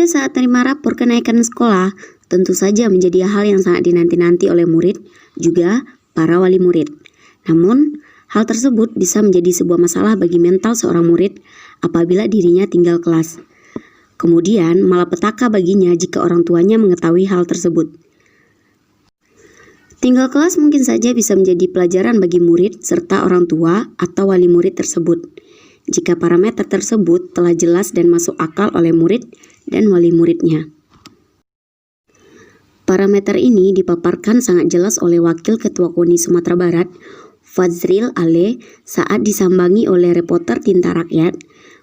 saat terima rapor kenaikan sekolah, tentu saja menjadi hal yang sangat dinanti-nanti oleh murid, juga para wali murid. Namun, hal tersebut bisa menjadi sebuah masalah bagi mental seorang murid apabila dirinya tinggal kelas. Kemudian, malapetaka baginya jika orang tuanya mengetahui hal tersebut. Tinggal kelas mungkin saja bisa menjadi pelajaran bagi murid serta orang tua atau wali murid tersebut. Jika parameter tersebut telah jelas dan masuk akal oleh murid dan wali muridnya. Parameter ini dipaparkan sangat jelas oleh Wakil Ketua KONI Sumatera Barat, Fadzril Ale, saat disambangi oleh reporter Tinta Rakyat.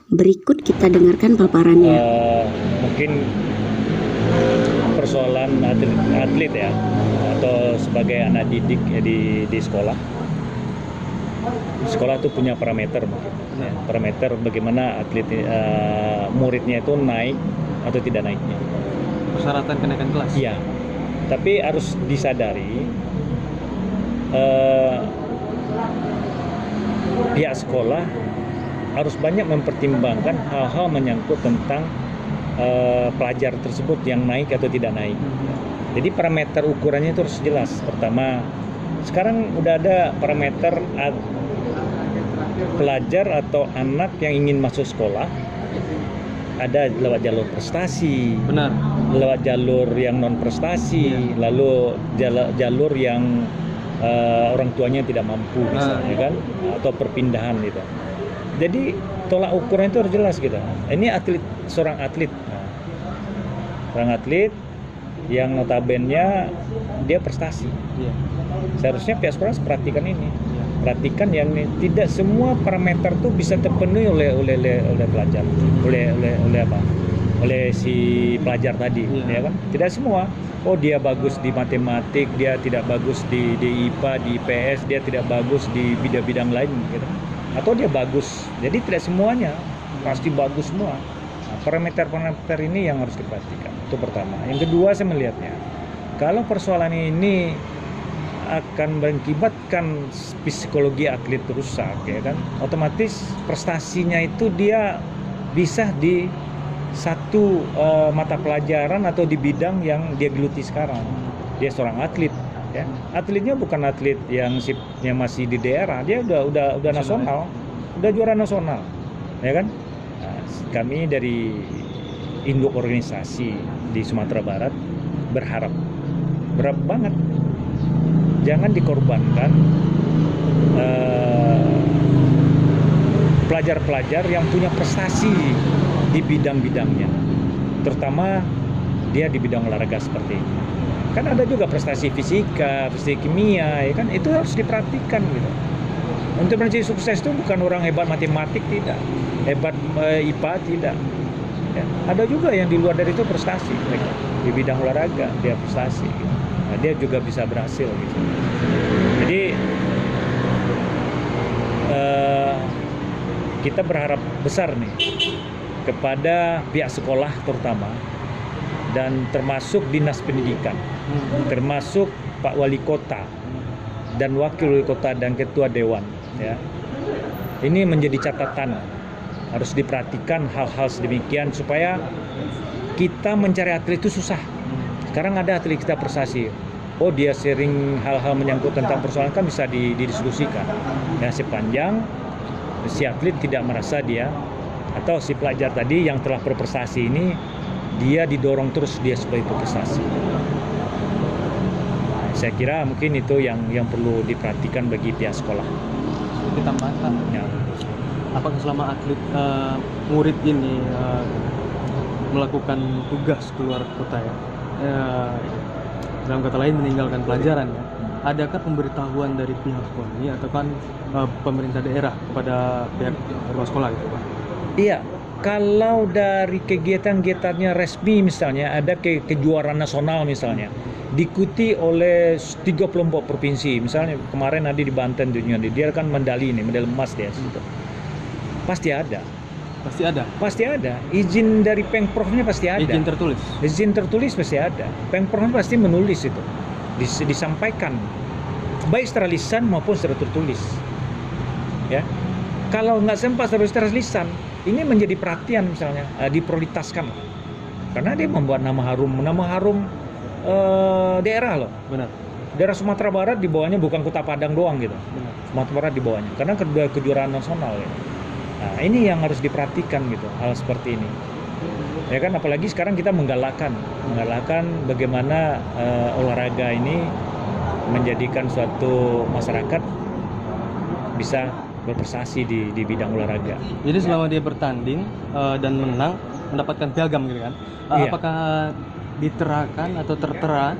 Berikut kita dengarkan paparannya. Mungkin persoalan atlet ya, atau sebagai anak didik ya di sekolah. Sekolah itu punya parameter mungkin. Ya, parameter bagaimana atlet muridnya itu naik atau tidak naiknya. Persyaratan kenaikan kelas. Iya. Tapi harus disadari pihak sekolah harus banyak mempertimbangkan hal-hal menyangkut tentang pelajar tersebut yang naik atau tidak naik. Jadi parameter ukurannya itu harus jelas. Pertama, sekarang udah ada parameter pelajar atau anak yang ingin masuk sekolah, ada lewat jalur prestasi, Benar. lewat jalur yang non prestasi, lalu jalur yang orang tuanya tidak mampu misalnya kan, atau perpindahan gitu. Jadi tolak ukurnya itu harus jelas gitu. Ini seorang atlet yang notabene dia prestasi. Seharusnya pihak sekolah perhatikan ini. Perhatikan yang tidak semua parameter tuh bisa terpenuhi oleh pelajar, oleh si pelajar tadi, ya kan? Tidak semua. Oh, dia bagus di matematik, dia tidak bagus di IPA, di IPS, dia tidak bagus di bidang-bidang lain gitu. Atau dia bagus. Jadi tidak semuanya pasti bagus semua. Nah, parameter ini yang harus diperhatikan. Itu pertama. Yang kedua, saya melihatnya, kalau persoalan ini akan mengakibatkan psikologi atlet rusak, ya kan, otomatis prestasinya itu dia bisa di satu mata pelajaran atau di bidang yang dia geluti sekarang. Dia seorang atlet, ya. Atletnya bukan atlet yang masih di daerah, dia udah nasional, udah juara nasional, ya kan. Nah, kami dari induk organisasi di Sumatera Barat berharap banget jangan dikorbankan pelajar-pelajar yang punya prestasi di bidang-bidangnya, terutama dia di bidang olahraga seperti ini. Kan ada juga prestasi fisika, prestasi kimia, ya kan, itu harus diperhatikan gitu. Untuk menjadi sukses itu bukan orang hebat matematik, tidak, hebat IPA, tidak. Ya, ada juga yang di luar dari itu prestasi, mereka di bidang olahraga dia prestasi. Gitu. Nah, dia juga bisa berhasil gitu. Jadi kita berharap besar nih kepada pihak sekolah terutama, dan termasuk dinas pendidikan, termasuk Pak Wali Kota dan Wakil Wali Kota dan Ketua Dewan, ya. Ini menjadi catatan, harus diperhatikan hal-hal sedemikian supaya kita mencari atlet itu susah. Sekarang ada atlet kita prestasi, oh dia sering hal-hal menyangkut tentang persoalan kan bisa didiskusikan. Ya, sepanjang si atlet tidak merasa dia atau si pelajar tadi yang telah berprestasi ini dia didorong terus dia supaya berprestasi. Saya kira mungkin itu yang perlu diperhatikan bagi pihak sekolah. Ditambahkan. Ya. Apakah selama atlet murid ini melakukan tugas keluar kota ya? Dalam kata lain meninggalkan pelajaran ya, adakah pemberitahuan dari pihak KONI atau kan pemerintah daerah kepada pihak rumah sekolah gitu Pak? Iya, kalau dari kegiatan-kegiatannya resmi misalnya ada kejuaraan nasional misalnya diikuti oleh 34 provinsi, misalnya kemarin ada di Banten dia kan medali emas dia situ. Pasti ada. Pasti ada. Izin dari Pengprofnya pasti ada. Izin tertulis pasti ada. Pengprofnya pasti menulis itu. Disampaikan. Baik secara lisan maupun secara tertulis. Ya. Kalau nggak sempat secara lisan, ini menjadi perhatian misalnya, diprioritaskan. karena dia membuat nama harum daerah loh. Benar. Daerah Sumatera Barat di bawahnya bukan Kota Padang doang gitu. Benar. Sumatera Barat di bawahnya, karena kedua kejuaraan nasional ya. Nah, ini yang harus diperhatikan gitu, hal seperti ini. Ya kan, apalagi sekarang kita menggalakkan bagaimana olahraga ini menjadikan suatu masyarakat bisa berprestasi di bidang olahraga. Jadi selama dia bertanding dan menang mendapatkan piagam gitu kan, Iya. apakah diterakan atau tertera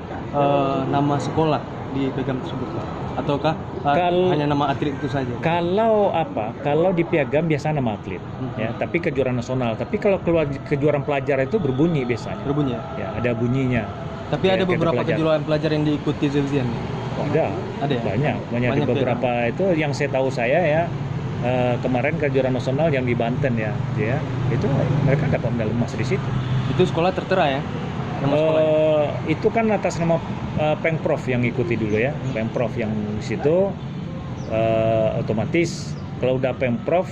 nama sekolah di piagam tersebut, Pak? Ataukah hanya nama atlet itu saja? Kalau di piagam biasa nama atlet, ya. Tapi kejuaraan nasional. Tapi kalau keluar kejuaraan pelajar itu berbunyi biasanya. Berbunyi ya? Ya, ada bunyinya. Tapi Ya, ada beberapa pelajar. kejuaraan pelajar yang diikuti Zulfian. Ada Ada ya? banyak di beberapa itu yang saya tahu saya ya, kemarin kejuaraan nasional yang di Banten ya, itu mereka dapat medali emas di situ. Itu sekolah tertera ya? Nama sekolah ya? Itu kan atas nama Pengprov yang ikuti dulu ya, Pengprov yang di situ otomatis kalau udah Pengprov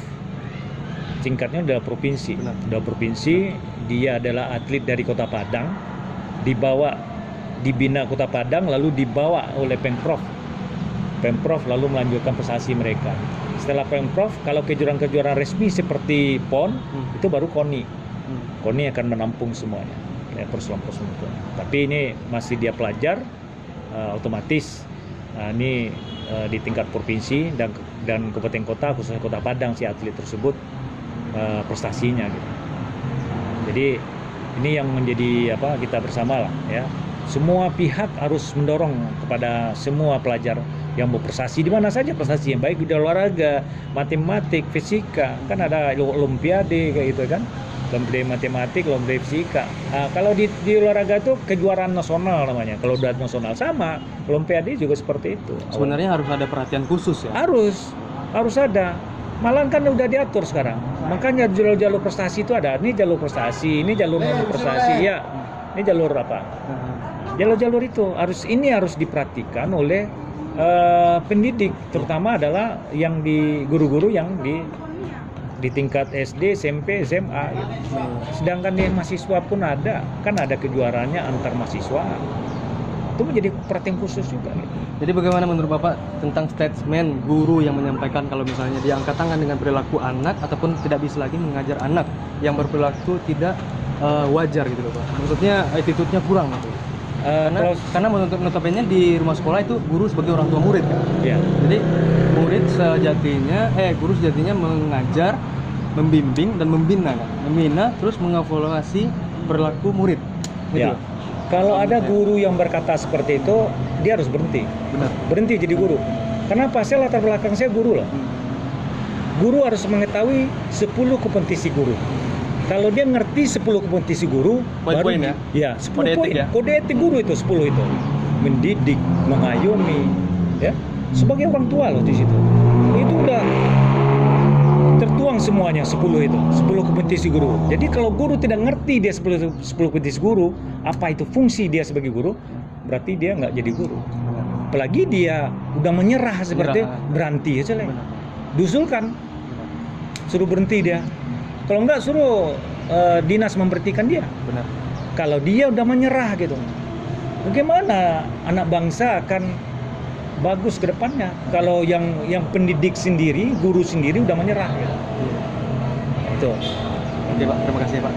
tingkatnya udah provinsi. Benar. Udah provinsi, dia adalah atlet dari Kota Padang, dibina Kota Padang lalu dibawa oleh Pengprov lalu melanjutkan prestasi mereka. Setelah Pengprov, kalau kejuaraan-kejuaraan resmi seperti PON itu baru KONI akan menampung semuanya ya, persoalan itu. Tapi ini masih dia pelajar, otomatis ini di tingkat provinsi dan kabupaten kota, khususnya Kota Padang si atlet tersebut prestasinya gitu. Jadi ini yang menjadi kita bersama lah ya. Semua pihak harus mendorong kepada semua pelajar yang berprestasi di mana saja prestasi yang baik di olahraga, matematik, fisika, kan ada olimpiade kayak gitu kan. Olimpiade matematik, olimpiade fisika. Nah, kalau di olahraga itu kejuaraan nasional namanya. Kalau udah nasional sama, olimpiade juga seperti itu. Sebenarnya harus ada perhatian khusus ya? Harus ada. Malah kan udah diatur sekarang. Makanya jalur prestasi itu ada. Ini jalur prestasi, ini jalur non prestasi ya. Ini jalur apa? Jalur-jalur itu harus diperhatikan oleh pendidik, terutama adalah yang di guru-guru yang di tingkat SD, SMP, SMA gitu. Sedangkan di mahasiswa pun ada kejuaraannya antar mahasiswa. Itu menjadi perhatian khusus juga gitu. Jadi bagaimana menurut Bapak tentang statement guru yang menyampaikan kalau misalnya dia angkat tangan dengan perilaku anak ataupun tidak bisa lagi mengajar anak yang berperilaku tidak wajar gitu loh Pak? Maksudnya attitude-nya kurang gitu. Karena notabene di rumah sekolah itu guru sebagai orang tua murid kan. Ya. Jadi guru sejatinya mengajar, membimbing dan membina kan. Membina terus mengevaluasi perilaku murid. Gitu. Ya. Kalau ada guru yang berkata seperti itu, dia harus berhenti. Benar. Berhenti jadi guru. Kenapa? Saya latar belakang saya guru loh. Guru harus mengetahui 10 kompetisi guru. Kalau dia ngerti 10 kompetisi guru, Poin-poin ya? Ya, 10 Kode poin. etik ya? Kode etik guru itu 10 itu. Mendidik, mengayomi, ya. Sebagai orang tua loh di situ. Itu udah tertuang semuanya 10 itu, 10 kompetisi guru. Jadi kalau guru tidak ngerti dia 10 kompetisi guru, apa itu fungsi dia sebagai guru, berarti dia nggak jadi guru. Apalagi dia udah menyerah seperti berhenti aja lah. Diusulkan, suruh berhenti dia. Kalau enggak suruh dinas memberhentikan dia. Benar. Kalau dia udah menyerah gitu, bagaimana anak bangsa akan bagus ke depannya? Kalau yang pendidik sendiri, guru sendiri udah menyerah gitu. Itu. Oke Pak, terima kasih Pak.